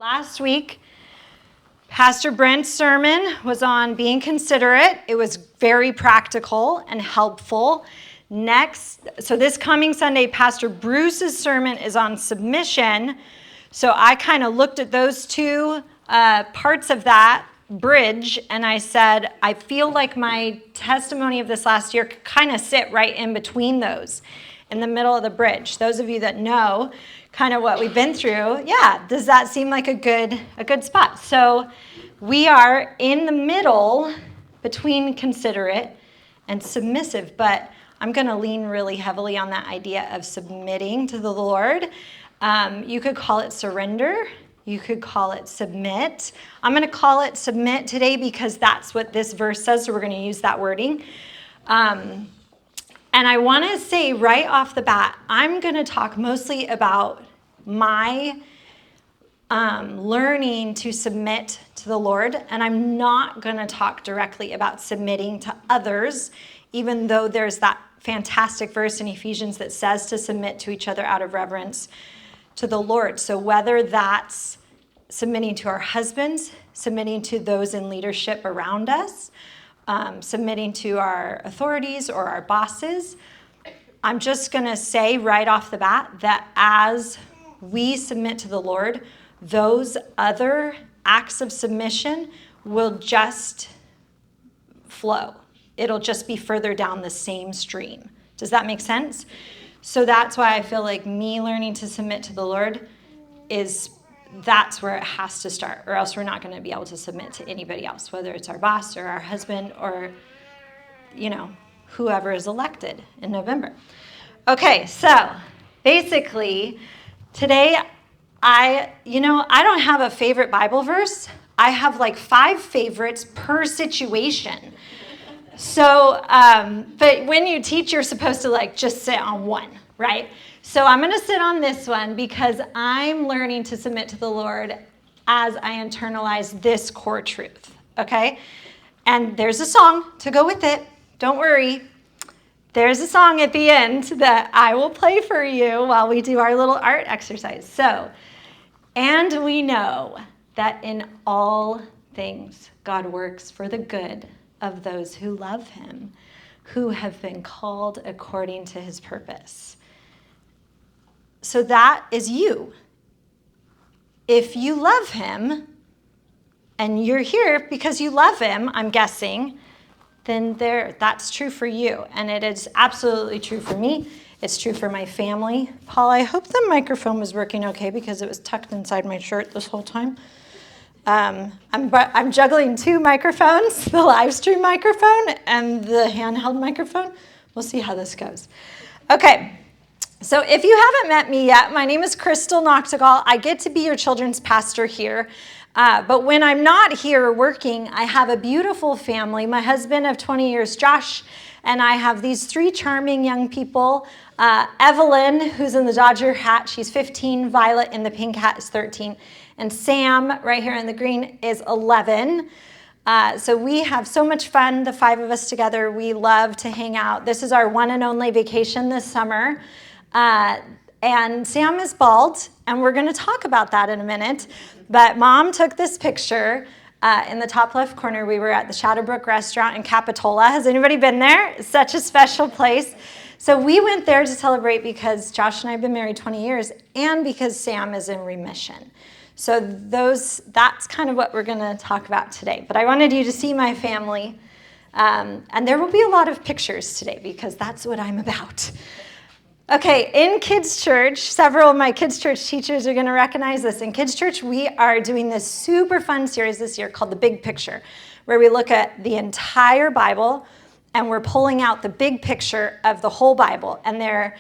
Last week, Pastor Brent's sermon was on being considerate. It was very practical and helpful. So this coming Sunday, Pastor Bruce's sermon is on submission. So I kind of looked at those two parts of that bridge, and I said, I feel like my testimony of this last year could kind of sit right in between those, in the middle of the bridge. Those of you that know kind of what we've been through, yeah, does that seem like a good spot? So we are in the middle between considerate and submissive, but I'm going to lean really heavily on that idea of submitting to the Lord. You could call it surrender. You could call it submit. I'm going to call it submit today because that's what this verse says, so we're going to use that wording. And I want to say right off the bat, I'm going to talk mostly about my learning to submit to the Lord, and I'm not going to talk directly about submitting to others, even though there's that fantastic verse in Ephesians that says to submit to each other out of reverence to the Lord. So whether that's submitting to our husbands, submitting to those in leadership around us, submitting to our authorities or our bosses, I'm just going to say right off the bat that as we submit to the Lord, those other acts of submission will just flow. It'll just be further down the same stream. Does that make sense? So that's why I feel like me learning to submit to the Lord that's where it has to start, or else we're not going to be able to submit to anybody else, whether it's our boss or our husband or, whoever is elected in November. Okay, so basically today I don't have a favorite Bible verse. I have like 5 favorites per situation. So, but when you teach, you're supposed to just sit on one, right? So I'm going to sit on this one because I'm learning to submit to the Lord as I internalize this core truth, okay? And there's a song to go with it. Don't worry. There's a song at the end that I will play for you while we do our little art exercise. So, and we know that in all things God works for the good of those who love him, who have been called according to his purpose. So that is you. If you love him, and you're here because you love him, I'm guessing, then that's true for you. And it is absolutely true for me. It's true for my family. Paul, I hope the microphone was working okay because it was tucked inside my shirt this whole time. I'm juggling 2 microphones, the live stream microphone and the handheld microphone. We'll see how this goes. Okay, so if you haven't met me yet, my name is Crystal Nachtigall. I get to be your children's pastor here. But when I'm not here working, I have a beautiful family. My husband of 20 years, Josh, and I have these 3 charming young people. Evelyn, who's in the Dodger hat, she's 15. Violet in the pink hat is 13. And Sam, right here in the green, is 11. So we have so much fun, the 5 of us together. We love to hang out. This is our one and only vacation this summer. And Sam is bald, and we're going to talk about that in a minute. But Mom took this picture in the top left corner. We were at the Shadowbrook restaurant in Capitola. Has anybody been there? It's such a special place. So we went there to celebrate because Josh and I have been married 20 years and because Sam is in remission. So that's kind of what we're going to talk about today. But I wanted you to see my family. And there will be a lot of pictures today because that's what I'm about. Okay, in Kids Church, several of my Kids Church teachers are going to recognize this. In Kids Church, we are doing this super fun series this year called The Big Picture, where we look at the entire Bible and we're pulling out the big picture of the whole Bible. And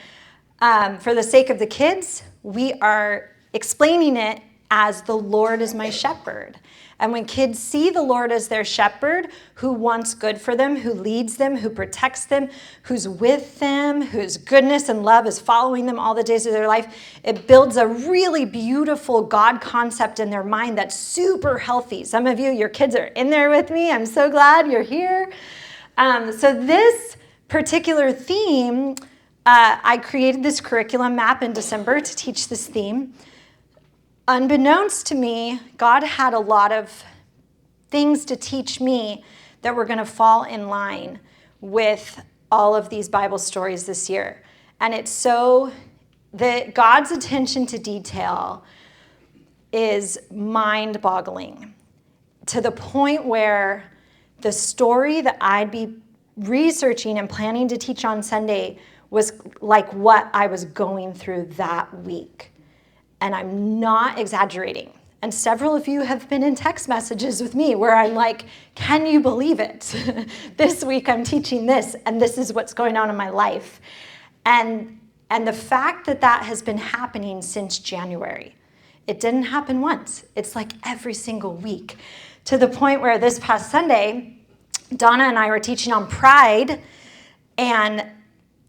for the sake of the kids, we are explaining it as the Lord is my shepherd. And when kids see the Lord as their shepherd, who wants good for them, who leads them, who protects them, who's with them, whose goodness and love is following them all the days of their life, it builds a really beautiful God concept in their mind that's super healthy. Some of you, your kids are in there with me. I'm so glad you're here. So this particular theme, I created this curriculum map in December to teach this theme. unbeknownst to me, God had a lot of things to teach me that were going to fall in line with all of these Bible stories this year. And it's so that God's attention to detail is mind-boggling, to the point where the story that I'd be researching and planning to teach on Sunday was like what I was going through that week. And I'm not exaggerating. And several of you have been in text messages with me where I'm like, can you believe it? This week I'm teaching this, and this is what's going on in my life. And the fact that that has been happening since January, it didn't happen once. It's like every single week, to the point where this past Sunday, Donna and I were teaching on pride and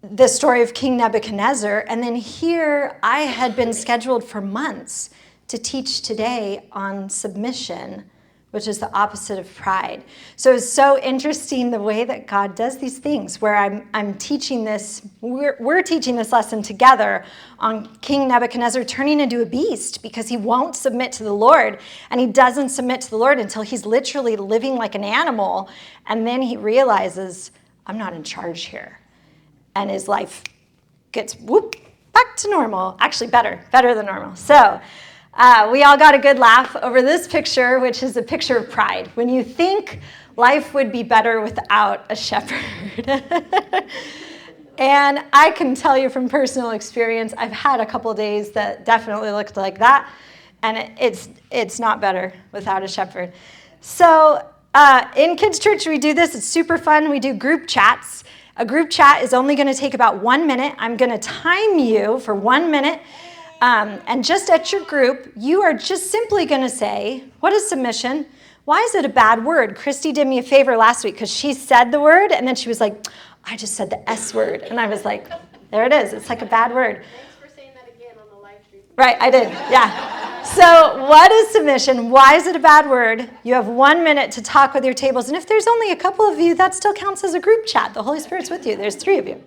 the story of King Nebuchadnezzar. And then here I had been scheduled for months to teach today on submission, which is the opposite of pride. So it's so interesting the way that God does these things, where I'm teaching this, we're teaching this lesson together on King Nebuchadnezzar turning into a beast because he won't submit to the Lord, and he doesn't submit to the Lord until he's literally living like an animal, and then he realizes, I'm not in charge here, and his life gets back to normal, actually better than normal. So we all got a good laugh over this picture, which is a picture of pride. When you think life would be better without a shepherd. And I can tell you from personal experience, I've had a couple days that definitely looked like that, and it's not better without a shepherd. So in Kids Church, we do this. It's super fun. We do group chats. A group chat is only going to take about 1 minute. I'm going to time you for 1 minute. And just at your group, you are just simply going to say, what is submission? Why is it a bad word? Christy did me a favor last week because she said the word, and then she was like, I just said the S word. And I was like, there it is. It's like a bad word. Thanks for saying that again on the live stream. Right, I did, yeah. So what is submission? Why is it a bad word? You have 1 minute to talk with your tables. And if there's only a couple of you, that still counts as a group chat. The Holy Spirit's with you. There's 3 of you.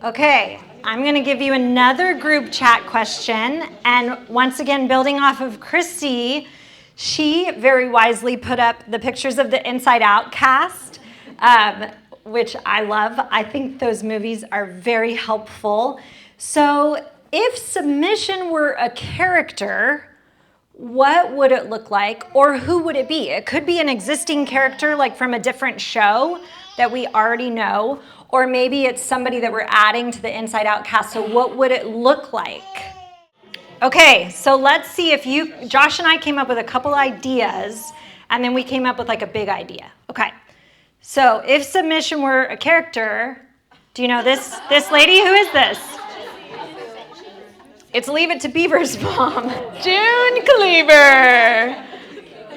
Okay, I'm going to give you another group chat question. And once again, building off of Christy, she very wisely put up the pictures of the Inside Out cast, which I love. I think those movies are very helpful. So if submission were a character, what would it look like, or who would it be? It could be an existing character, like from a different show that we already know, or maybe it's somebody that we're adding to the Inside Out cast. So what would it look like? Okay, so let's see if Josh and I came up with a couple ideas, and then we came up with like a big idea. Okay, so if submission were a character, do you know this lady? Who is this? It's Leave It to Beaver's mom, June Cleaver.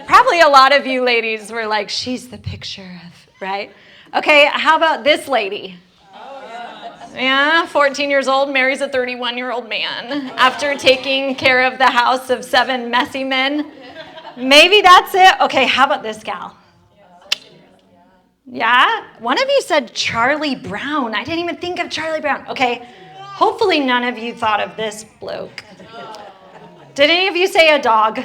Probably a lot of you ladies were like, she's the picture of, right? Okay, how about this lady? Yeah, 14 years old, marries a 31-year-old man after taking care of the house of 7 messy men. Maybe that's it. Okay, how about this gal? Yeah? One of you said Charlie Brown. I didn't even think of Charlie Brown. Okay, hopefully none of you thought of this bloke. Did any of you say a dog?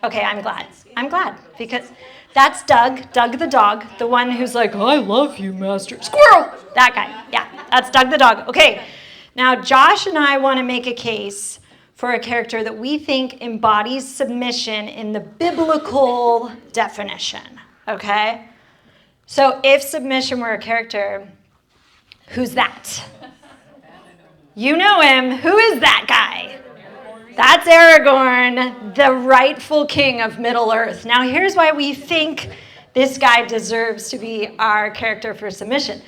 Okay, I'm glad, because that's Doug the dog, the one who's like, I love you, master. Squirrel! That guy, yeah, that's Doug the dog. Okay, now Josh and I want to make a case for a character that we think embodies submission in the biblical definition, okay? So if submission were a character, who's that? You know him. Who is that guy? That's Aragorn, the rightful king of Middle-earth. Now, here's why we think this guy deserves to be our character for submission.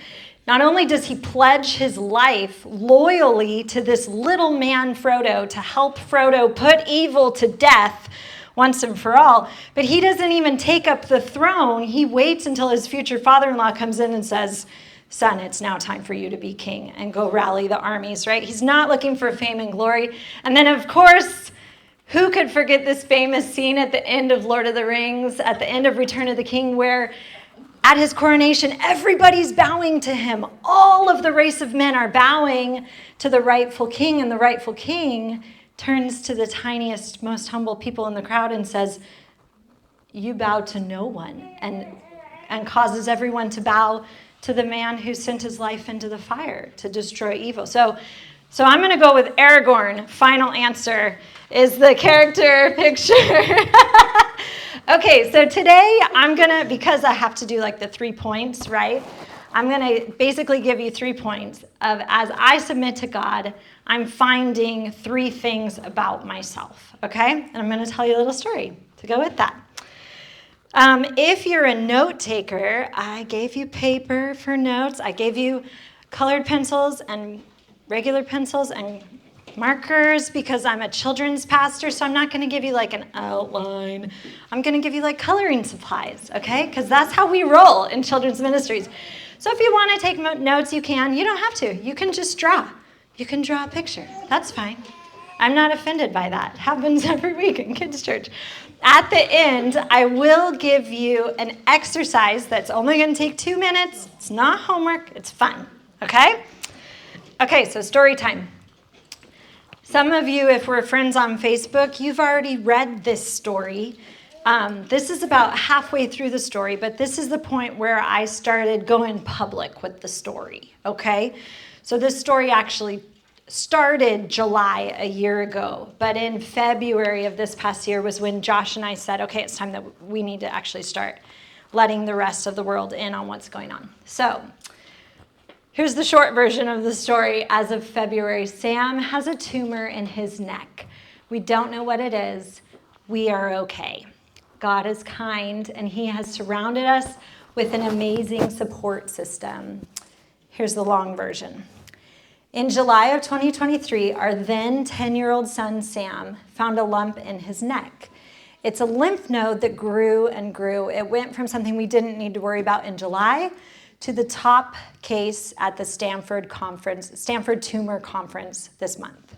Not only does he pledge his life loyally to this little man, Frodo, to help Frodo put evil to death once and for all, but he doesn't even take up the throne. He waits until his future father-in-law comes in and says, son, it's now time for you to be king and go rally the armies, right? He's not looking for fame and glory. And then, of course, who could forget this famous scene at the end of Lord of the Rings, at the end of Return of the King, where at his coronation, everybody's bowing to him. All of the race of men are bowing to the rightful king, and the rightful king turns to the tiniest, most humble people in the crowd and says, "You bow to no one," and causes everyone to bow to the man who sent his life into the fire to destroy evil. So I'm going to go with Aragorn. Final answer is the character picture. Okay, so today I'm going to, because I have to do like the 3 points, right? I'm going to basically give you 3 points of, as I submit to God, I'm finding 3 things about myself, okay? And I'm going to tell you a little story to go with that. If you're a note taker, I gave you paper for notes. I gave you colored pencils and regular pencils and markers because I'm a children's pastor, so I'm not going to give you like an outline. I'm going to give you like coloring supplies, okay? Because that's how we roll in children's ministries. So if you want to take notes, you can. You don't have to. You can just draw. You can draw a picture. That's fine. I'm not offended by that. It happens every week in kids' church. At the end, I will give you an exercise that's only going to take 2 minutes. It's not homework. It's fun, okay? Okay, so story time. Some of you, if we're friends on Facebook, you've already read this story. This is about halfway through the story, but this is the point where I started going public with the story, okay? So this story actually started July a year ago, but in February of this past year was when Josh and I said, okay, it's time that we need to actually start letting the rest of the world in on what's going on. So here's the short version of the story. As of February, Sam has a tumor in his neck. We don't know what it is. We are okay. God is kind, and he has surrounded us with an amazing support system. Here's the long version. In July of 2023, our then 10-year-old son, Sam, found a lump in his neck. It's a lymph node that grew and grew. It went from something we didn't need to worry about in July to the top case at the Stanford Tumor Conference this month.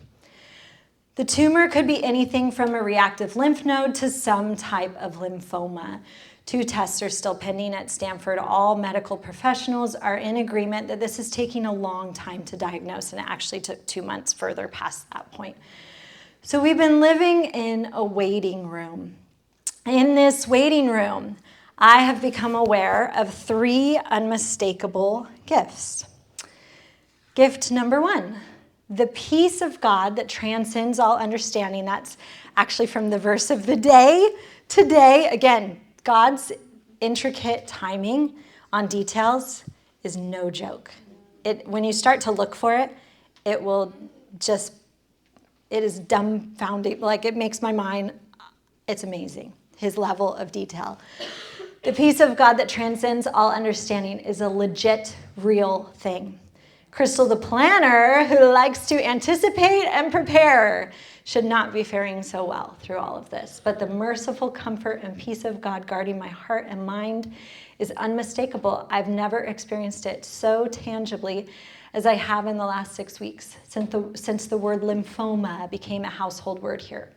The tumor could be anything from a reactive lymph node to some type of lymphoma. 2 tests are still pending at Stanford. All medical professionals are in agreement that this is taking a long time to diagnose, and it actually took 2 months further past that point. So we've been living in a waiting room. In this waiting room, I have become aware of 3 unmistakable gifts. Gift number 1, the peace of God that transcends all understanding. That's actually from the verse of the day. Today, again, God's intricate timing on details is no joke. When you start to look for it, it is dumbfounding. Like, it makes my mind, it's amazing, his level of detail. The peace of God that transcends all understanding is a legit, real thing. Crystal, the planner, who likes to anticipate and prepare, should not be faring so well through all of this. But the merciful comfort and peace of God guarding my heart and mind is unmistakable. I've never experienced it so tangibly as I have in the last 6 weeks since the word lymphoma became a household word here.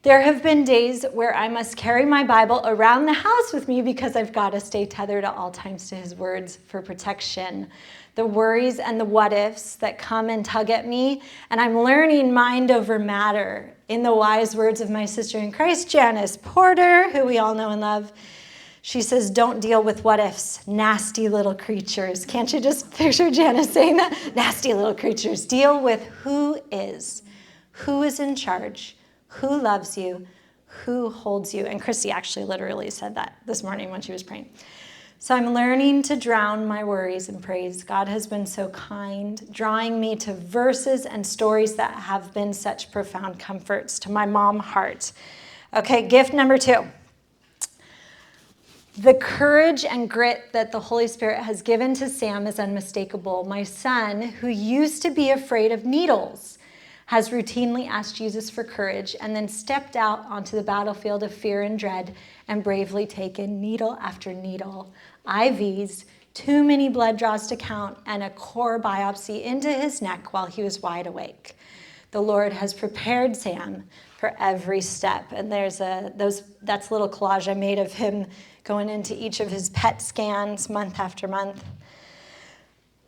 There have been days where I must carry my Bible around the house with me because I've got to stay tethered at all times to his words for protection. The worries and the what-ifs that come and tug at me, and I'm learning mind over matter. In the wise words of my sister in Christ, Janice Porter, who we all know and love, she says, don't deal with what-ifs, nasty little creatures. Can't you just picture Janice saying that? Nasty little creatures. Deal with who is in charge, who loves you, who holds you. And Christy actually literally said that this morning when she was praying. So I'm learning to drown my worries in praise. God has been so kind, drawing me to verses and stories that have been such profound comforts to my mom heart. Okay, gift number 2. The courage and grit that the Holy Spirit has given to Sam is unmistakable. My son, who used to be afraid of needles, has routinely asked Jesus for courage and then stepped out onto the battlefield of fear and dread and bravely taken needle after needle, IVs, too many blood draws to count, and a core biopsy into his neck while he was wide awake. The Lord has prepared Sam for every step. And that's a little collage I made of him going into each of his PET scans month after month.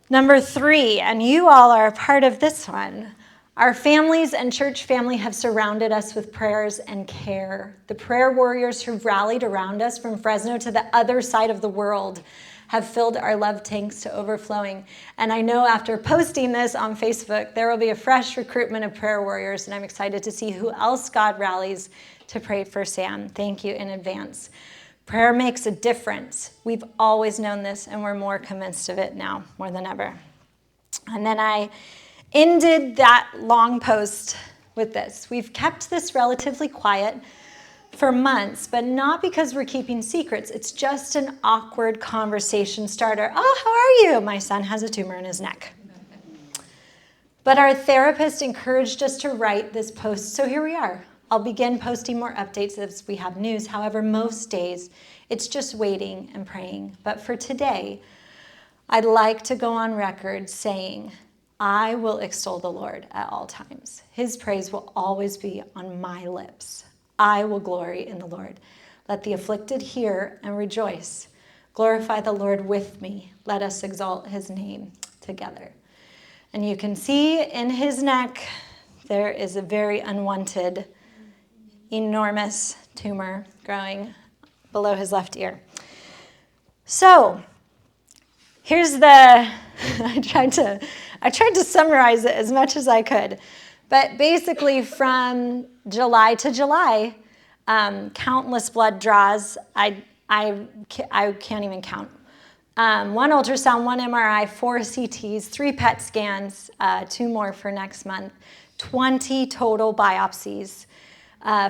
Number 3, and you all are a part of this one, Our families and church family have surrounded us with prayers and care. The prayer warriors who've rallied around us from Fresno to the other side of the world have filled our love tanks to overflowing. And I know after posting this on Facebook, there will be a fresh recruitment of prayer warriors, and I'm excited to see who else God rallies to pray for Sam. Thank you in advance. Prayer makes a difference. We've always known this, and we're more convinced of it now, more than ever. And then I ended that long post with this. We've kept this relatively quiet for months, but not because we're keeping secrets. It's just an awkward conversation starter. Oh, how are you? My son has a tumor in his neck. But our therapist encouraged us to write this post, so here we are. I'll begin posting more updates as we have news. However, most days, it's just waiting and praying. But for today, I'd like to go on record saying, I will extol the Lord at all times. His praise will always be on my lips. I will glory in the Lord. Let the afflicted hear and rejoice. Glorify the Lord with me. Let us exalt his name together. And you can see in his neck, there is a very unwanted, enormous tumor growing below his left ear. So, here's the, I tried to summarize it as much as I could. But basically from July to July, countless blood draws. I can't even count. 1 ultrasound, 1 MRI, 4 CTs, 3 PET scans, 2 more for next month, 20 total biopsies,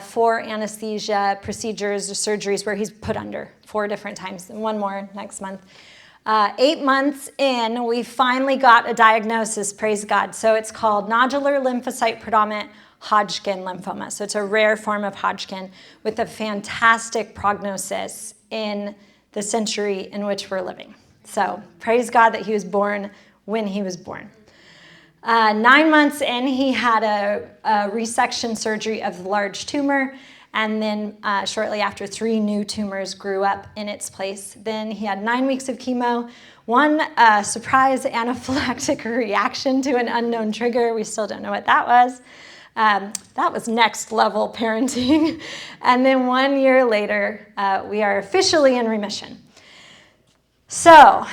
4 anesthesia procedures or surgeries where he's put under 4 different times, and 1 more next month. 8 months in, we finally got a diagnosis, praise God. So it's called nodular lymphocyte predominant Hodgkin lymphoma. So it's a rare form of Hodgkin with a fantastic prognosis in the century in which we're living. So praise God that he was born when he was born. 9 months in, he had a resection surgery of the large tumor. And then shortly after, 3 new tumors grew up in its place. Then he had 9 weeks of chemo, 1 surprise anaphylactic reaction to an unknown trigger. We still don't know what that was. That was next level parenting. And then 1 year later, we are officially in remission. So,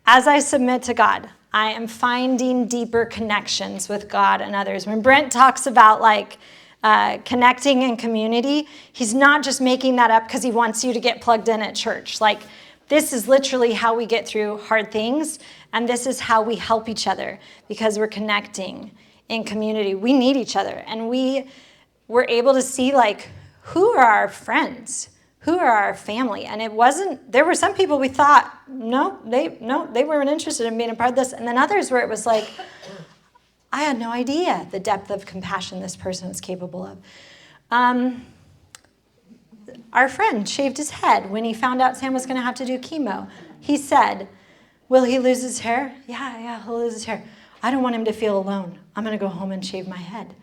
as I submit to God, I am finding deeper connections with God and others. When Brent talks about connecting in community, he's not just making that up because he wants you to get plugged in at church. This is literally how we get through hard things, and this is how we help each other because we're connecting in community. We need each other, and we were able to see who are our friends, who are our family. And there were some people we thought, they weren't interested in being a part of this, and then others where it was I had no idea the depth of compassion this person was capable of. Our friend shaved his head when he found out Sam was going to have to do chemo. He said, will he lose his hair? Yeah, he'll lose his hair. I don't want him to feel alone. I'm going to go home and shave my head.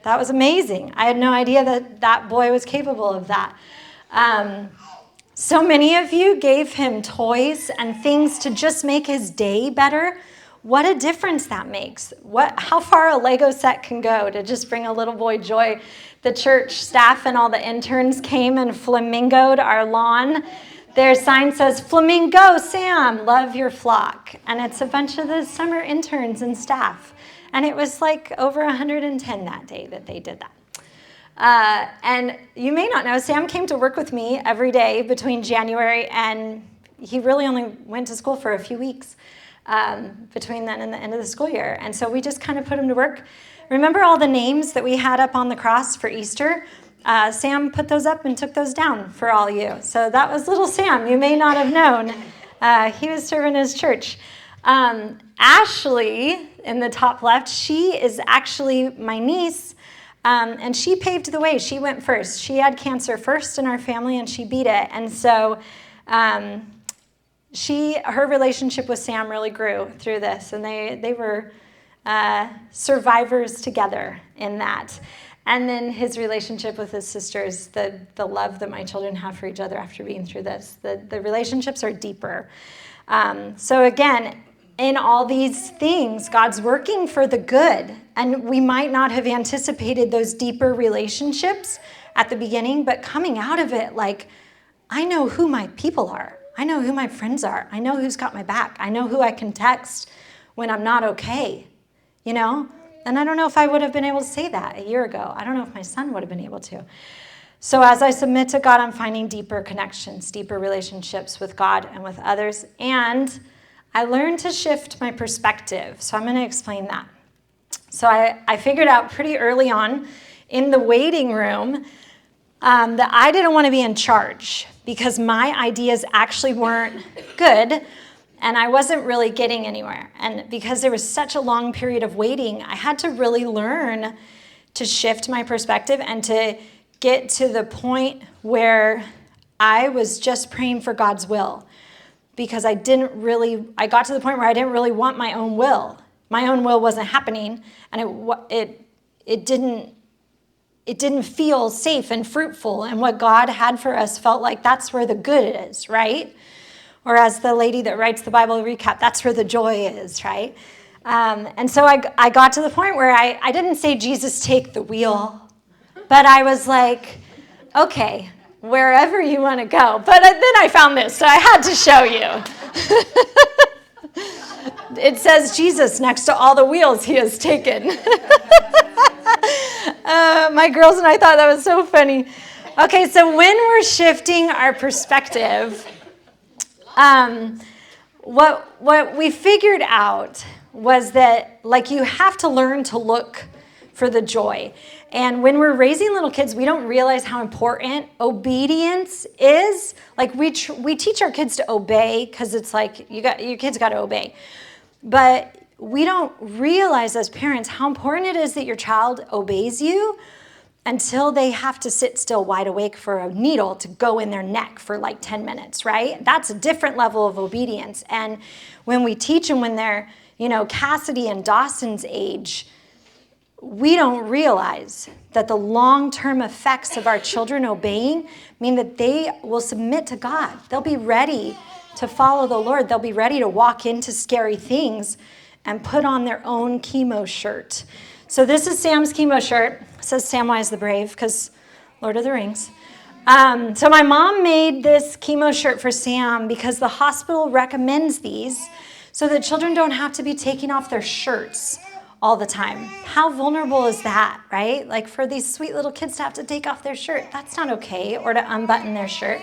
That was amazing. I had no idea that boy was capable of that. So many of you gave him toys and things to just make his day better. What a difference that makes. How far a Lego set can go to just bring a little boy joy. The church staff and all the interns came and flamingoed our lawn. Their sign says, Flamingo Sam, love your flock. And it's a bunch of the summer interns and staff. And it was over 110 that day that they did that. And you may not know, Sam came to work with me every day between January, and he really only went to school for a few weeks. Between then and the end of the school year. And so we just kind of put him to work. Remember all the names that we had up on the cross for Easter? Sam put those up and took those down for all you. So that was little Sam. You may not have known. He was serving his church. Ashley, in the top left, she is actually my niece, and she paved the way. She went first. She had cancer first in our family, and she beat it. And so her relationship with Sam really grew through this, and they were survivors together in that. And then his relationship with his sisters, the love that my children have for each other after being through this, the relationships are deeper. So again, in all these things, God's working for the good. And we might not have anticipated those deeper relationships at the beginning, but coming out of it, like, I know who my people are. I know who my friends are. I know who's got my back. I know who I can text when I'm not okay, you know? And I don't know if I would have been able to say that a year ago. I don't know if my son would have been able to. So as I submit to God, I'm finding deeper connections, deeper relationships with God and with others. And I learned to shift my perspective. So I'm going to explain that. So I figured out pretty early on in the waiting room that I didn't want to be in charge because my ideas actually weren't good and I wasn't really getting anywhere. And because there was such a long period of waiting, I had to really learn to shift my perspective and to get to the point where I was just praying for God's will. Because I got to the point where I didn't really want my own will. My own will wasn't happening, and it didn't feel safe and fruitful. And what God had for us felt like that's where the good is, right? Or as the lady that writes the Bible recap, that's where the joy is, right? And so I got to the point where I didn't say, Jesus, take the wheel. But I was like, okay, wherever you want to go. But then I found this, so I had to show you. It says Jesus next to all the wheels he has taken. My girls and I thought that was so funny. Okay, so when we're shifting our perspective, what we figured out was that, like, you have to learn to look for the joy. And when we're raising little kids, we don't realize how important obedience is. Like, we teach our kids to obey because it's like your kids got to obey. But we don't realize as parents how important it is that your child obeys you until they have to sit still wide awake for a needle to go in their neck for like 10 minutes, right? That's a different level of obedience. And when we teach them when they're, Cassidy and Dawson's age, we don't realize that the long-term effects of our children obeying mean that they will submit to God. They'll be ready to follow the Lord. They'll be ready to walk into scary things and put on their own chemo shirt. So this is Sam's chemo shirt. It says Samwise the Brave because Lord of the Rings. So my mom made this chemo shirt for Sam because the hospital recommends these so that children don't have to be taking off their shirts all the time. How vulnerable is that, right? Like, for these sweet little kids to have to take off their shirt, that's not okay, or to unbutton their shirt.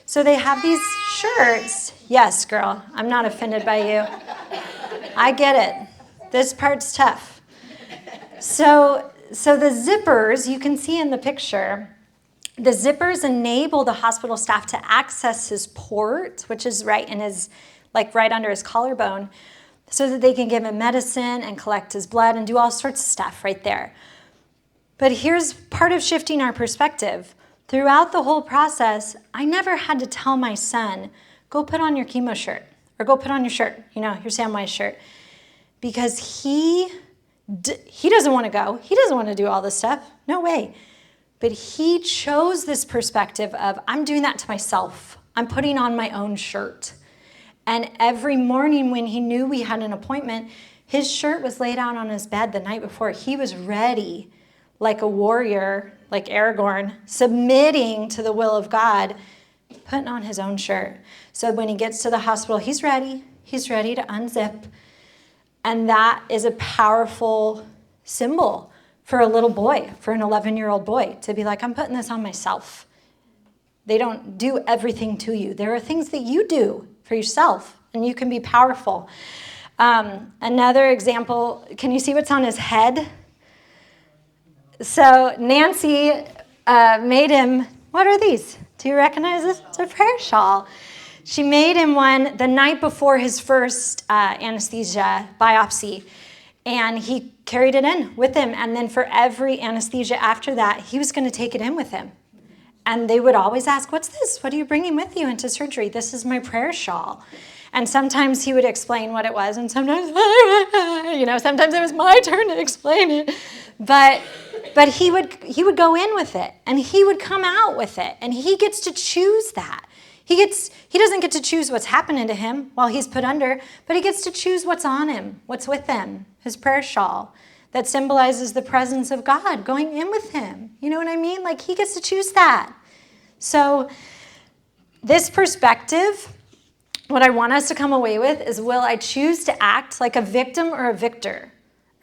So they have these shirts. Yes, girl, I'm not offended by you. I get it. This part's tough. So the zippers, you can see in the picture, the zippers enable the hospital staff to access his port, which is right under his collarbone, so that they can give him medicine and collect his blood and do all sorts of stuff right there. But here's part of shifting our perspective. Throughout the whole process, I never had to tell my son, go put on your chemo shirt, or go put on your shirt, your Samwise shirt, because he doesn't want to go. He doesn't want to do all this stuff. No way. But he chose this perspective of, I'm doing that to myself. I'm putting on my own shirt. And every morning when he knew we had an appointment, his shirt was laid out on his bed the night before. He was ready, like a warrior, like Aragorn, submitting to the will of God, putting on his own shirt. So when he gets to the hospital, he's ready. He's ready to unzip. And that is a powerful symbol for a little boy, for an 11-year-old boy, to be like, I'm putting this on myself. They don't do everything to you. There are things that you do for yourself, and you can be powerful. Another example, can you see what's on his head? So Nancy made him, what are these? Do you recognize this? It's a prayer shawl. She made him one the night before his first anesthesia biopsy, and he carried it in with him. And then for every anesthesia after that, he was going to take it in with him. And they would always ask, what's this? What are you bringing with you into surgery? This is my prayer shawl. And sometimes he would explain what it was, and sometimes, sometimes it was my turn to explain it. But he would go in with it, and he would come out with it, and he gets to choose that. He doesn't get to choose what's happening to him while he's put under, but he gets to choose what's on him, what's with him, his prayer shawl that symbolizes the presence of God going in with him. You know what I mean? Like, he gets to choose that. So this perspective, what I want us to come away with is, will I choose to act like a victim or a victor?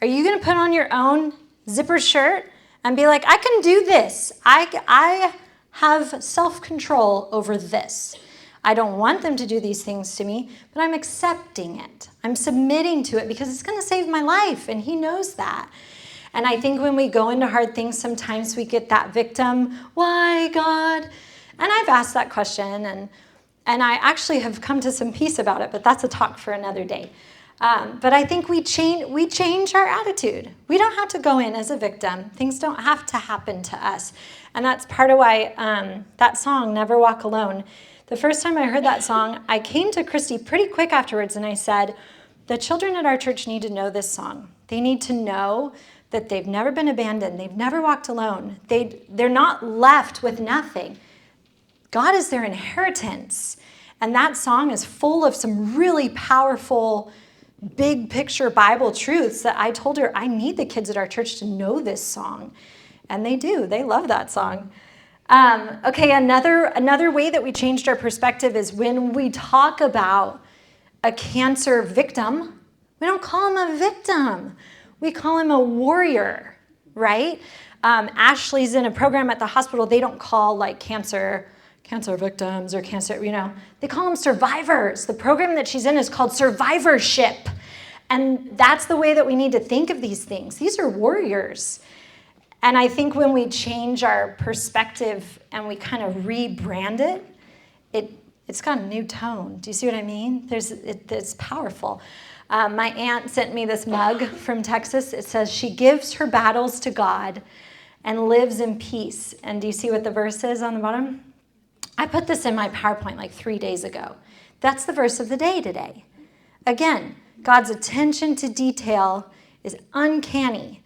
Are you going to put on your own zipper shirt and be like, I can do this. I have self-control over this. I don't want them to do these things to me, but I'm accepting it. I'm submitting to it because it's going to save my life, and he knows that. And I think when we go into hard things, sometimes we get that victim, why, God? And I've asked that question, and I actually have come to some peace about it, but that's a talk for another day. But I think we change our attitude. We don't have to go in as a victim. Things don't have to happen to us. And that's part of why that song, Never Walk Alone, the first time I heard that song, I came to Christy pretty quick afterwards and I said, the children at our church need to know this song. They need to know that they've never been abandoned. They've never walked alone. They're not left with nothing. God is their inheritance. And that song is full of some really powerful, big picture Bible truths that I told her, I need the kids at our church to know this song. And they do. They love that song. Okay, another way that we changed our perspective is when we talk about a cancer victim, we don't call him a victim. We call him a warrior, right? Ashley's in a program at the hospital. They don't call like cancer victims or cancer, they call them survivors. The program that she's in is called survivorship. And that's the way that we need to think of these things. These are warriors. And I think when we change our perspective and we kind of rebrand it's got a new tone. Do you see what I mean? It's powerful. My aunt sent me this mug from Texas. It says, she gives her battles to God and lives in peace. And do you see what the verse is on the bottom? I put this in my PowerPoint like 3 days ago. That's the verse of the day today. Again, God's attention to detail is uncanny.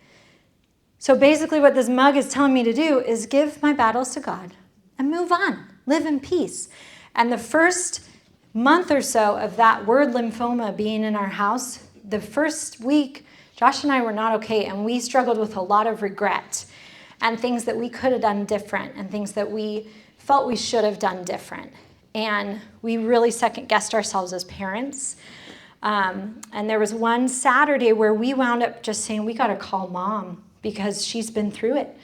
So basically what this mug is telling me to do is give my battles to God and move on, live in peace. And the first month or so of that word lymphoma being in our house, the first week, Josh and I were not okay, and we struggled with a lot of regret and things that we could have done different and things that we felt we should have done different. And we really second-guessed ourselves as parents. And there was one Saturday where we wound up just saying, we got to call Mom because she's been through it.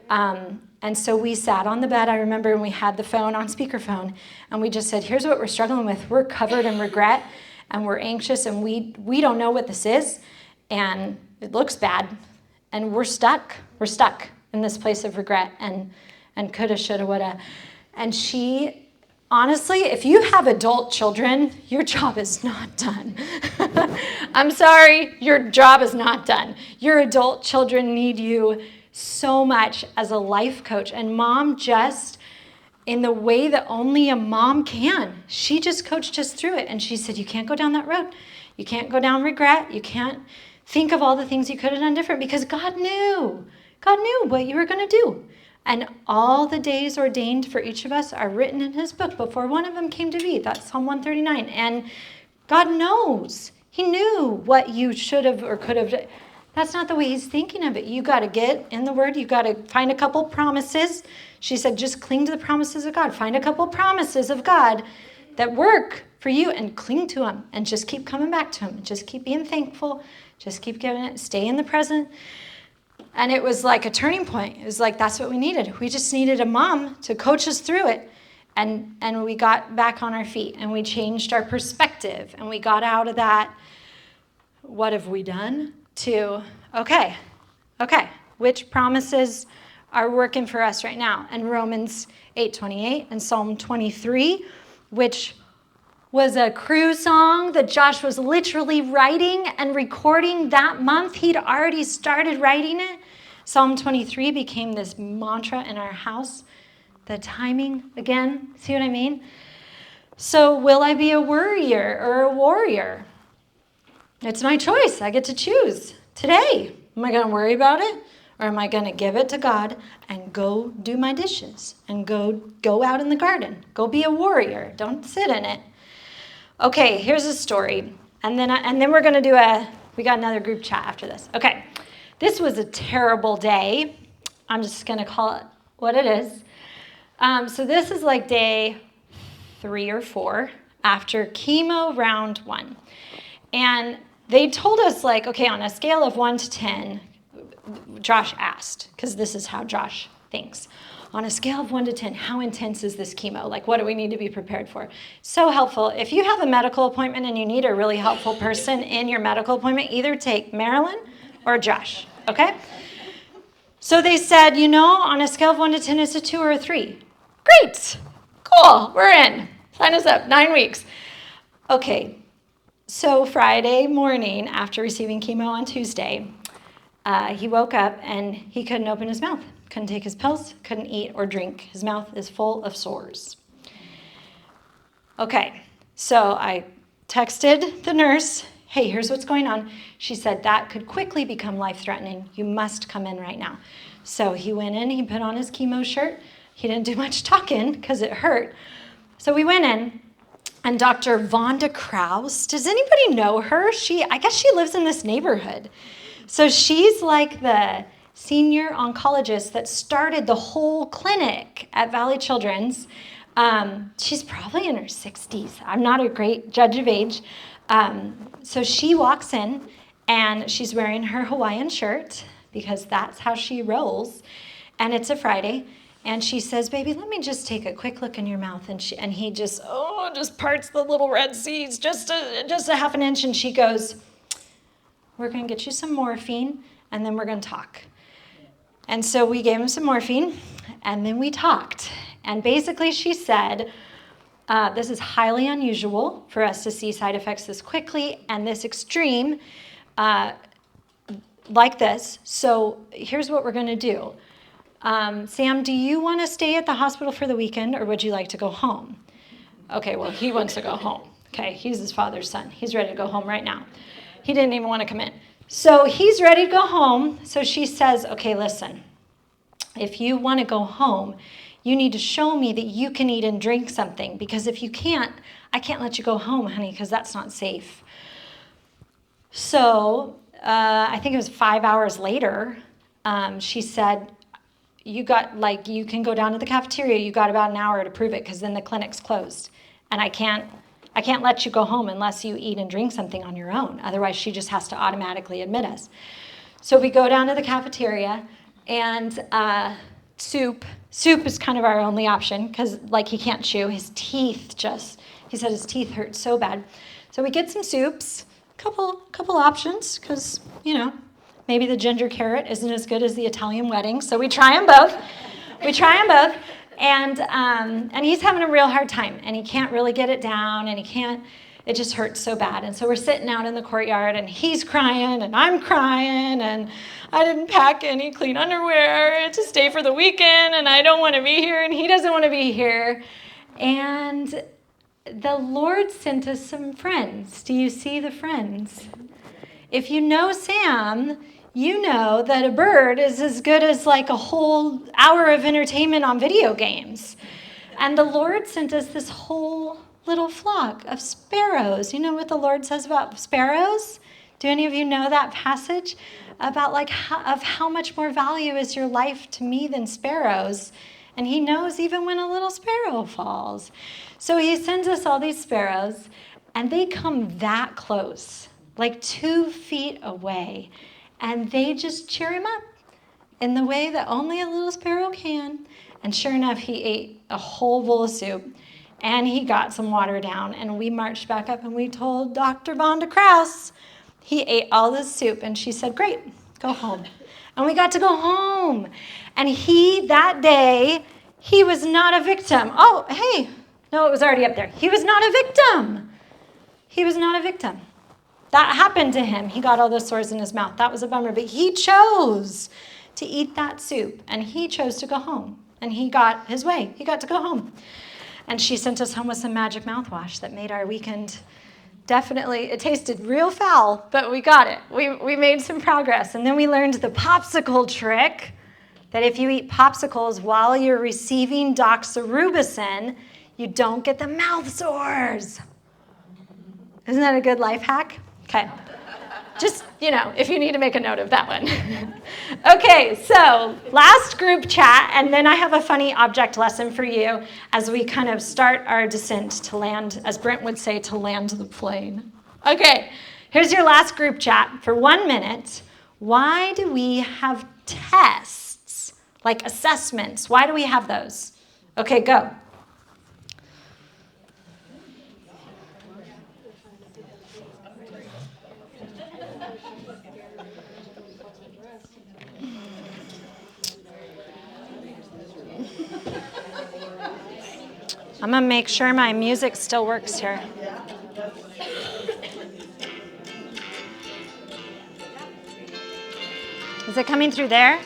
And so we sat on the bed, I remember, and we had the phone on speakerphone, and we just said, here's what we're struggling with. We're covered in regret, and we're anxious, and we don't know what this is, and it looks bad, and we're stuck. We're stuck in this place of regret and coulda, shoulda, woulda. And she, honestly, if you have adult children, your job is not done. I'm sorry, your job is not done. Your adult children need you so much as a life coach. And Mom just, in the way that only a mom can, she just coached us through it. And she said, you can't go down that road. You can't go down regret. You can't think of all the things you could have done different because God knew. God knew what you were going to do. And all the days ordained for each of us are written in his book before one of them came to be. That's Psalm 139. And God knows. He knew what you should have or could have done. That's not the way he's thinking of it. You got to get in the word. You got to find a couple promises. She said, just cling to the promises of God. Find a couple promises of God that work for you and cling to them and just keep coming back to them. Just keep being thankful. Just keep giving it. Stay in the present. And it was like a turning point. It was like, that's what we needed. We just needed a mom to coach us through it. And we got back on our feet and we changed our perspective and we got out of that, what have we done? To, okay, which promises are working for us right now? And Romans 8:28 and Psalm 23, which was a crew song that Josh was literally writing and recording that month. He'd already started writing it. Psalm 23 became this mantra in our house. The timing, again, see what I mean? So will I be a worrier or a warrior? It's my choice. I get to choose today. Am I going to worry about it? Or am I going to give it to God and go do my dishes and go out in the garden? Go be a warrior. Don't sit in it. Okay, here's a story. And then we're going to do we got another group chat after this. Okay, this was a terrible day. I'm just going to call it what it is. So this is like day 3 or 4 after chemo round 1. And they told us, like, okay, on a scale of 1 to 10, Josh asked, because this is how Josh thinks. On a scale of 1 to 10, how intense is this chemo? Like, what do we need to be prepared for? So helpful. If you have a medical appointment and you need a really helpful person in your medical appointment, either take Marilyn or Josh, okay? So they said, on a scale of 1 to 10, it's a 2 or a 3. Great. Cool. We're in. Sign us up. 9 weeks. Okay. So Friday morning, after receiving chemo on Tuesday, he woke up and he couldn't open his mouth. Couldn't take his pills, couldn't eat or drink. His mouth is full of sores. Okay, so I texted the nurse, hey, here's what's going on. She said, that could quickly become life-threatening. You must come in right now. So he went in, he put on his chemo shirt. He didn't do much talking because it hurt. So we went in, and Dr. Vonda Kraus, does anybody know her? I guess she lives in this neighborhood. So she's like the senior oncologist that started the whole clinic at Valley Children's. She's probably in her 60s. I'm not a great judge of age. So she walks in, and she's wearing her Hawaiian shirt because that's how she rolls. And it's a Friday. And she says, baby, let me just take a quick look in your mouth. And he just parts the little red seeds just a half an inch. And she goes, we're going to get you some morphine, and then we're going to talk. And so we gave him some morphine, and then we talked. And basically she said, this is highly unusual for us to see side effects this quickly and this extreme like this. So here's what we're going to do. Sam, do you want to stay at the hospital for the weekend, or would you like to go home? Okay, well, he wants to go home. Okay, he's his father's son. He's ready to go home right now. He didn't even want to come in. So he's ready to go home. So she says, okay, listen, if you want to go home, you need to show me that you can eat and drink something, because if you can't, I can't let you go home, honey, because that's not safe. So I think it was 5 hours later, she said, you can go down to the cafeteria. You got about an hour to prove it, because then the clinic's closed. And I can't let you go home unless you eat and drink something on your own. Otherwise, she just has to automatically admit us. So we go down to the cafeteria, and soup is kind of our only option, because he can't chew. His teeth he said his teeth hurt so bad. So we get some soups, couple options, because, maybe the ginger carrot isn't as good as the Italian wedding. So we try them both. And he's having a real hard time, and he can't really get it down, and it just hurts so bad. And so we're sitting out in the courtyard, and he's crying, and I'm crying, and I didn't pack any clean underwear to stay for the weekend, and I don't want to be here, and he doesn't want to be here. And the Lord sent us some friends. Do you see the friends? If you know Sam, you know that a bird is as good as a whole hour of entertainment on video games. And the Lord sent us this whole little flock of sparrows. You know what the Lord says about sparrows? Do any of you know that passage about how much more value is your life to me than sparrows? And he knows even when a little sparrow falls. So he sends us all these sparrows, and they come that close, 2 feet away. And they just cheer him up in the way that only a little sparrow can. And sure enough, he ate a whole bowl of soup, and he got some water down. And we marched back up, and we told Dr. Vonda Kraus he ate all this soup. And she said, great, go home. And we got to go home. And that day, he was not a victim. Oh, hey, no, it was already up there. He was not a victim. He was not a victim. That happened to him. He got all those sores in his mouth. That was a bummer. But he chose to eat that soup, and he chose to go home. And he got his way. He got to go home. And she sent us home with some magic mouthwash that made our weekend Definitely, it tasted real foul, but we got it. We made some progress. And then we learned the popsicle trick, that if you eat popsicles while you're receiving doxorubicin, you don't get the mouth sores. Isn't that a good life hack? Okay. Just, if you need to make a note of that one. Okay, so last group chat, and then I have a funny object lesson for you as we kind of start our descent to land, as Brent would say, to land the plane. Okay, here's your last group chat for 1 minute. Why do we have tests, like assessments? Why do we have those? Okay, go. I'm going to make sure my music still works here. Is it coming through there? I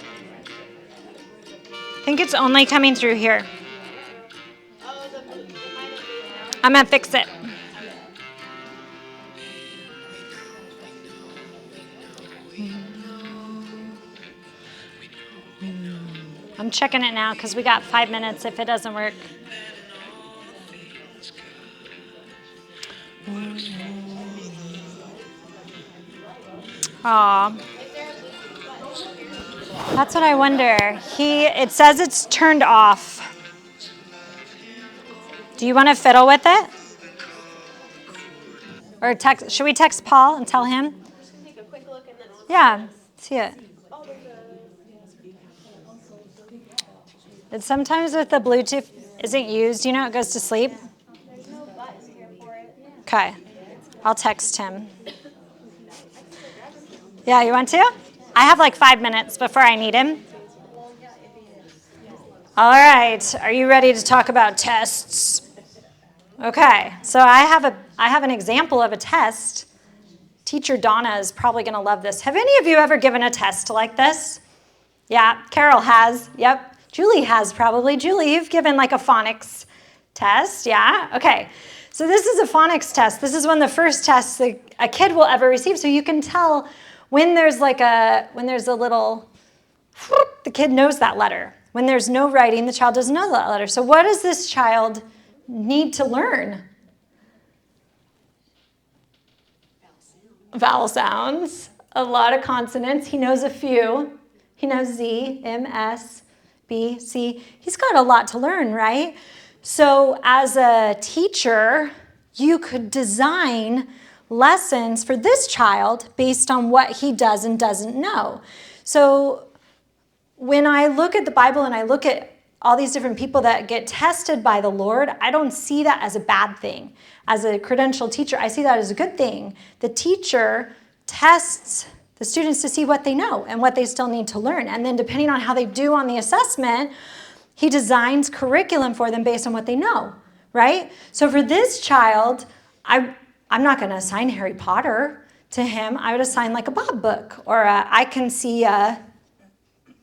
think it's only coming through here. I'm going to fix it. I'm checking it now because we got 5 minutes if it doesn't work. Aw. That's what I wonder. It says it's turned off. Do you want to fiddle with it? Or should we text Paul and tell him? Take a quick look and then Yeah, see it. And sometimes if the Bluetooth isn't used, it goes to sleep. There's no button here for it. Okay, I'll text him. Yeah, you want to? I have like 5 minutes before I need him. All right, are you ready to talk about tests? Okay, so I have an example of a test. Teacher Donna is probably going to love this. Have any of you ever given a test like this? Yeah, Carol has. Yep. Julie has probably. Julie, you've given like a phonics test. Yeah? Okay. So this is a phonics test. This is one of the first tests a kid will ever receive. So you can tell when there's a little, the kid knows that letter. When there's no writing, the child doesn't know that letter. So what does this child need to learn? Vowel sounds. A lot of consonants. He knows a few. He knows Z, M, S, B, C. He's got a lot to learn, right? So as a teacher, you could design lessons for this child based on what he does and doesn't know. So when I look at the Bible and I look at all these different people that get tested by the Lord, I don't see that as a bad thing. As a credentialed teacher, I see that as a good thing. The teacher tests the students to see what they know and what they still need to learn. And then depending on how they do on the assessment, he designs curriculum for them based on what they know, right? So for this child, I'm not going to assign Harry Potter to him. I would assign like a Bob book, or I can see a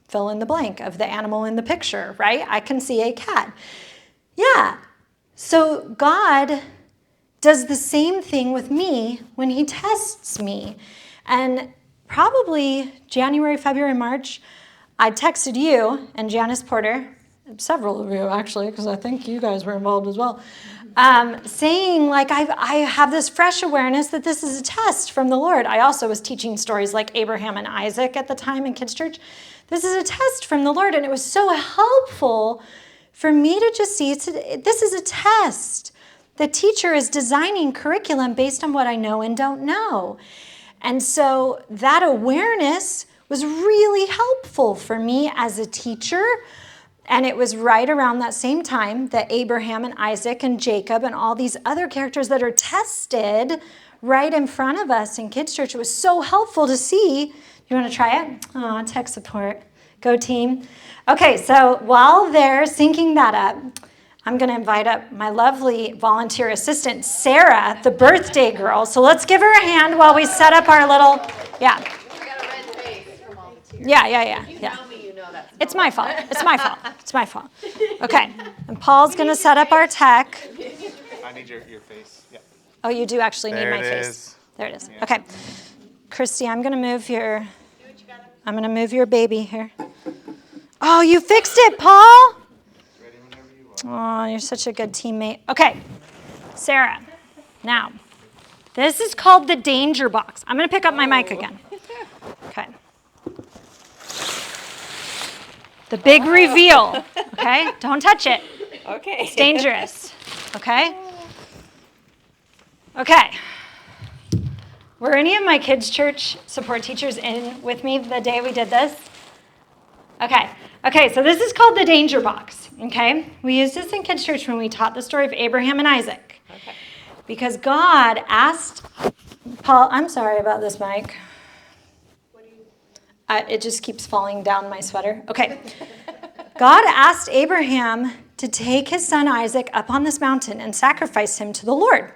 fill in the blank of the animal in the picture, right? I can see a cat. Yeah. So God does the same thing with me when he tests me. And probably January, February, March, I texted you and Janice Porter, several of you actually, because I think you guys were involved as well, saying like I have this fresh awareness that this is a test from the Lord. I also was teaching stories like Abraham and Isaac at the time in kids' church. This is a test from the Lord, and it was so helpful for me to just see this is a test. The teacher is designing curriculum based on what I know and don't know. And so that awareness was really helpful for me as a teacher. And it was right around that same time that Abraham and Isaac and Jacob and all these other characters that are tested right in front of us in kids' church. It was so helpful to see. You want to try it? Oh, tech support. Go team. Okay, so while they're syncing that up, I'm going to invite up my lovely volunteer assistant, Sarah, the birthday girl. So let's give her a hand while we set up our little, yeah. I got a red face from all the tears. Yeah. You know me, you know that. It's my fault. It's my fault. Okay, and Paul's going to set up our tech. I need your face. Yeah. Oh, you do actually need There my it face. is. There it is. Okay. Christy, I'm going to move I'm going to move your baby here. Oh, you fixed it, Paul. Ready whenever you are. Oh, you're such a good teammate. Okay, Sarah, now, this is called the danger box. I'm going to pick up my mic again. Okay. The big reveal, okay? Don't touch it. Okay. It's dangerous, okay? Okay. Were any of my kids' church support teachers in with me the day we did this? Okay. Okay, so this is called the danger box, okay? We used this in kids' church when we taught the story of Abraham and Isaac. Okay. Because God asked Paul, I'm sorry about this mic. It just keeps falling down my sweater. Okay. God asked Abraham to take his son Isaac up on this mountain and sacrifice him to the Lord.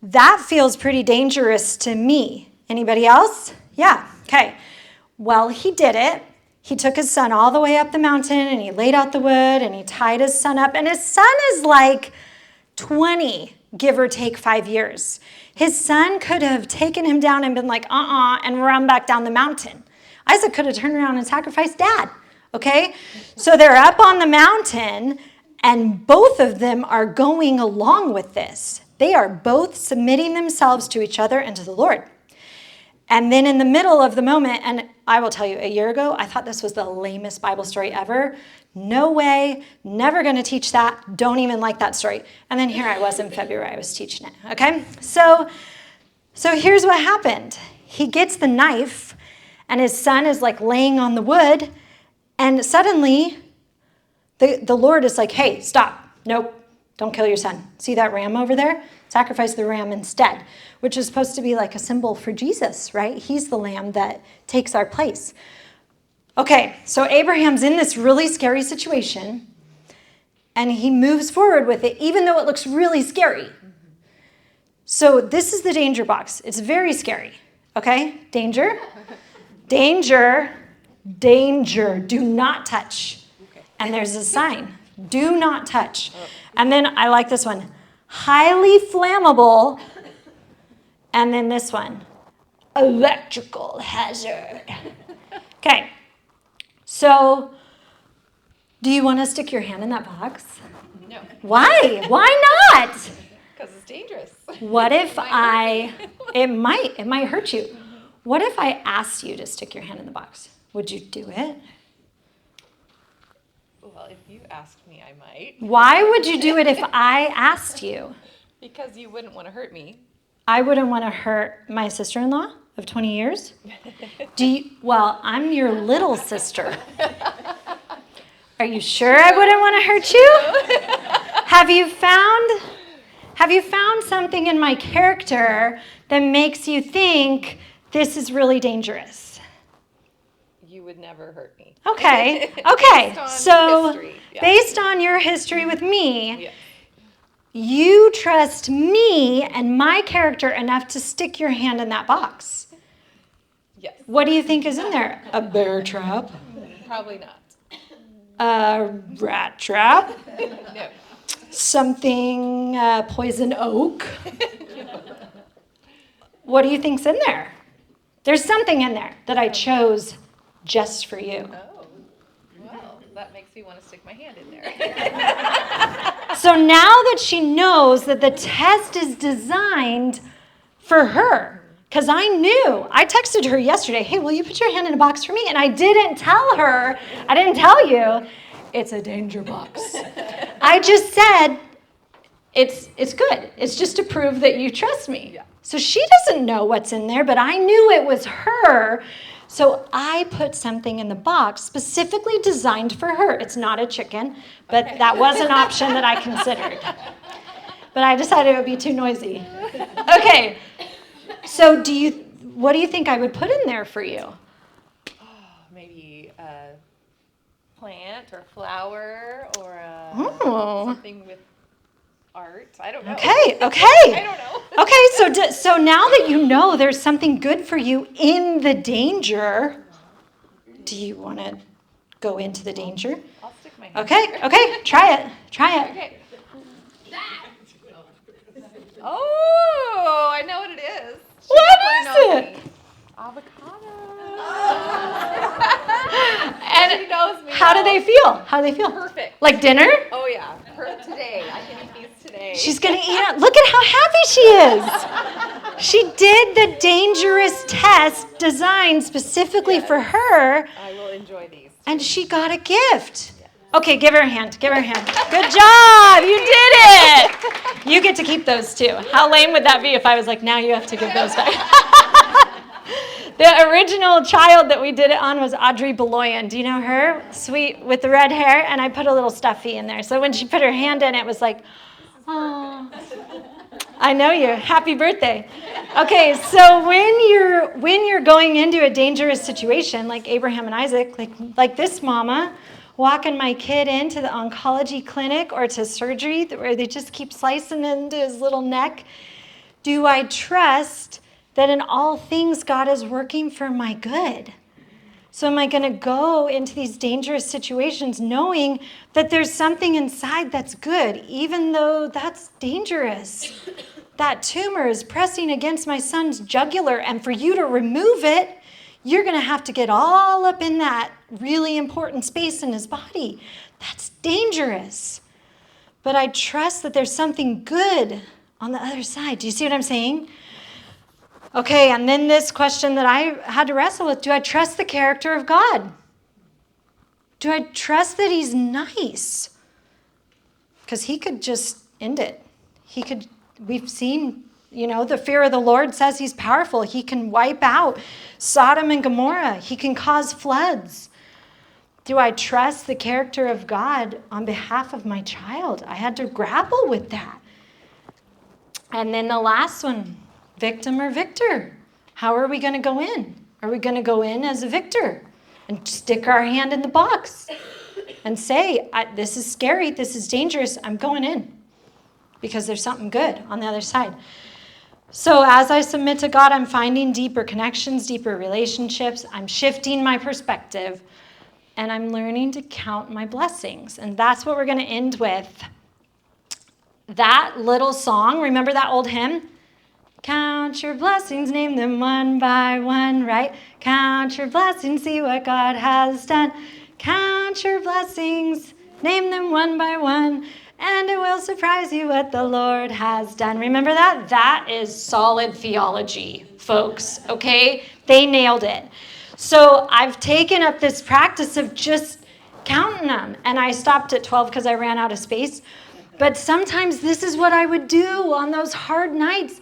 That feels pretty dangerous to me. Anybody else? Yeah. Okay. Well, he did it. He took his son all the way up the mountain and he laid out the wood and he tied his son up. And his son is like 20, give or take 5 years. His son could have taken him down and been like, and run back down the mountain. Isaac could have turned around and sacrificed dad, okay? So they're up on the mountain and both of them are going along with this. They are both submitting themselves to each other and to the Lord. And then in the middle of the moment, and I will tell you, a year ago, I thought this was the lamest Bible story ever. No way, never going to teach that. Don't even like that story. And then here I was in February, I was teaching it, okay? So here's what happened. He gets the knife, and his son is like laying on the wood, and suddenly the Lord is like, hey, stop. Nope, don't kill your son. See that ram over there? Sacrifice the ram instead, which is supposed to be like a symbol for Jesus, right? He's the lamb that takes our place. Okay, so Abraham's in this really scary situation, and he moves forward with it, even though it looks really scary. So this is the danger box. It's very scary, okay? Danger, danger, danger, do not touch. And there's a sign, do not touch. And then I like this one, highly flammable. And then this one, electrical hazard. Okay, so do you want to stick your hand in that box? No. Why? Why not? Because it's dangerous. What if it might hurt you. What if I asked you to stick your hand in the box? Would you do it? Well, if you asked me, I might. Why would you do it if I asked you? Because you wouldn't want to hurt me. I wouldn't want to hurt my sister-in-law of 20 years. Well, I'm your little sister. Are you sure I wouldn't want to hurt you? Have you found something in my character that makes you think this is really dangerous? You would never hurt me. Okay. Based on So history, yeah. based on your history with me, Yes. you trust me and my character enough to stick your hand in that box. Yes. What do you think is in there? A bear trap? Probably not. A rat trap? No. Something poison oak? What do you think's in there? There's something in there that I chose just for you. Oh. Well, that makes me want to stick my hand in there. So now that she knows that the test is designed for her, because I texted her yesterday, hey, will you put your hand in a box for me? And I didn't tell you, it's a danger box. I just said, it's good. It's just to prove that you trust me. Yeah. So she doesn't know what's in there, but I knew it was her. So I put something in the box specifically designed for her. It's not a chicken, but that was an option that I considered. But I decided it would be too noisy. Okay, so what do you think I would put in there for you? Maybe a plant or flower or something with art. I don't know. Okay. I don't know. Okay, so now that you know there's something good for you in the danger, do you want to go into the danger? I'll stick my hand. Okay, try it. Okay. Oh, I know what it is. She What definitely is knows it? me. Avocado. And She knows me. how do they feel? How do they feel? Perfect. Like dinner? Oh yeah, today. I can eat these today. She's going to eat it. Look at how happy she is. She did the dangerous test designed specifically for her, I will enjoy these. and she got a gift. Okay, give her a hand. Give her a hand. Good job. You did it. You get to keep those too. How lame would that be if I was like, now you have to give those back? The original child that we did it on was Audrey Beloyan. Do you know her? Sweet with the red hair. And I put a little stuffy in there. So when she put her hand in, it was like, oh, I know you. Happy birthday. Okay, so when you're going into a dangerous situation, like Abraham and Isaac, like this mama, walking my kid into the oncology clinic or to surgery where they just keep slicing into his little neck, do I trust that in all things God is working for my good? So am I going to go into these dangerous situations knowing that there's something inside that's good, even though that's dangerous? That tumor is pressing against my son's jugular, and for you to remove it, you're going to have to get all up in that really important space in his body. That's dangerous. But I trust that there's something good on the other side. Do you see what I'm saying? Okay, and then this question that I had to wrestle with, do I trust the character of God? Do I trust that he's nice? Because he could just end it. We've seen, the fear of the Lord says he's powerful. He can wipe out Sodom and Gomorrah. He can cause floods. Do I trust the character of God on behalf of my child? I had to grapple with that. And then the last one, victim or victor? How are we going to go in? Are we going to go in as a victor and stick our hand in the box and say, this is scary, this is dangerous, I'm going in because there's something good on the other side? So as I submit to God, I'm finding deeper connections, deeper relationships. I'm shifting my perspective, and I'm learning to count my blessings. And that's what we're going to end with. That little song, remember that old hymn? Count your blessings, name them one by one, right? Count your blessings, see what God has done. Count your blessings, name them one by one, and it will surprise you what the Lord has done. Remember that? That is solid theology, folks, okay? They nailed it. So I've taken up this practice of just counting them, and I stopped at 12 because I ran out of space. But sometimes this is what I would do on those hard nights.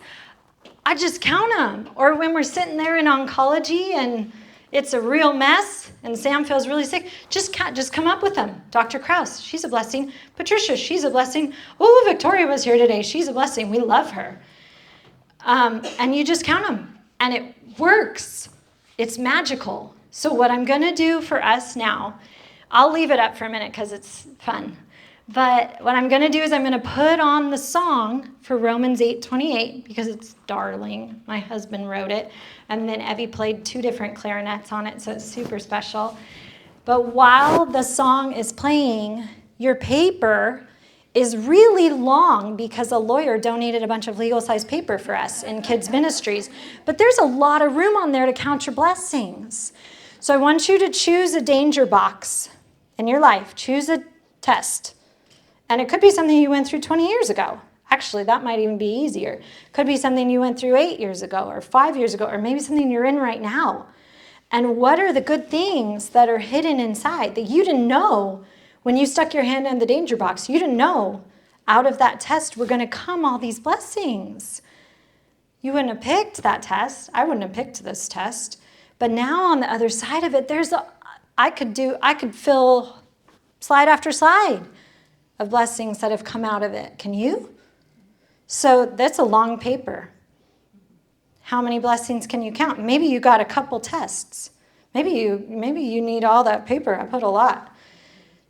I just count them. Or when we're sitting there in oncology and it's a real mess and Sam feels really sick, just come up with them. Dr. Krause, she's a blessing. Patricia, she's a blessing. Oh, Victoria was here today. She's a blessing. We love her. And you just count them. And it works. It's magical. So what I'm going to do for us now, I'll leave it up for a minute because it's fun. But what I'm going to do is I'm going to put on the song for Romans 8:28 because it's darling. My husband wrote it. And then Evie played 2 different clarinets on it, so it's super special. But while the song is playing, your paper is really long because a lawyer donated a bunch of legal-sized paper for us in kids' ministries. But there's a lot of room on there to count your blessings. So I want you to choose a danger box in your life. Choose a test. And it could be something you went through 20 years ago. Actually, that might even be easier. Could be something you went through 8 years ago or 5 years ago, or maybe something you're in right now. And what are the good things that are hidden inside that you didn't know when you stuck your hand in the danger box? You didn't know out of that test were going to come all these blessings. You wouldn't have picked that test. I wouldn't have picked this test. But now on the other side of it, I could fill slide after slide of blessings that have come out of it. Can you? So that's a long paper. How many blessings can you count? Maybe you got a couple tests. Maybe you need all that paper. I put a lot.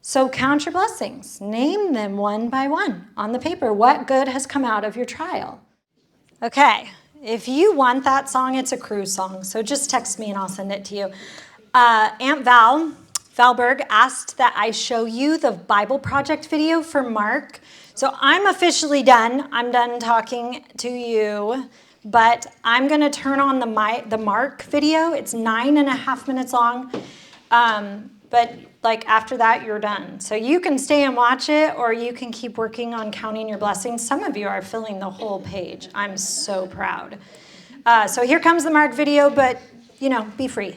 So count your blessings. Name them one by one on the paper. What good has come out of your trial? Okay. If you want that song, it's a cruise song. So just text me and I'll send it to you. Aunt Val Valberg asked that I show you the Bible Project video for Mark. So I'm officially done. I'm done talking to you, but I'm going to turn on the Mark video. It's 9.5 minutes long. But like after that, you're done. So you can stay and watch it, or you can keep working on counting your blessings. Some of you are filling the whole page. I'm so proud. So here comes the Mark video, but, be free.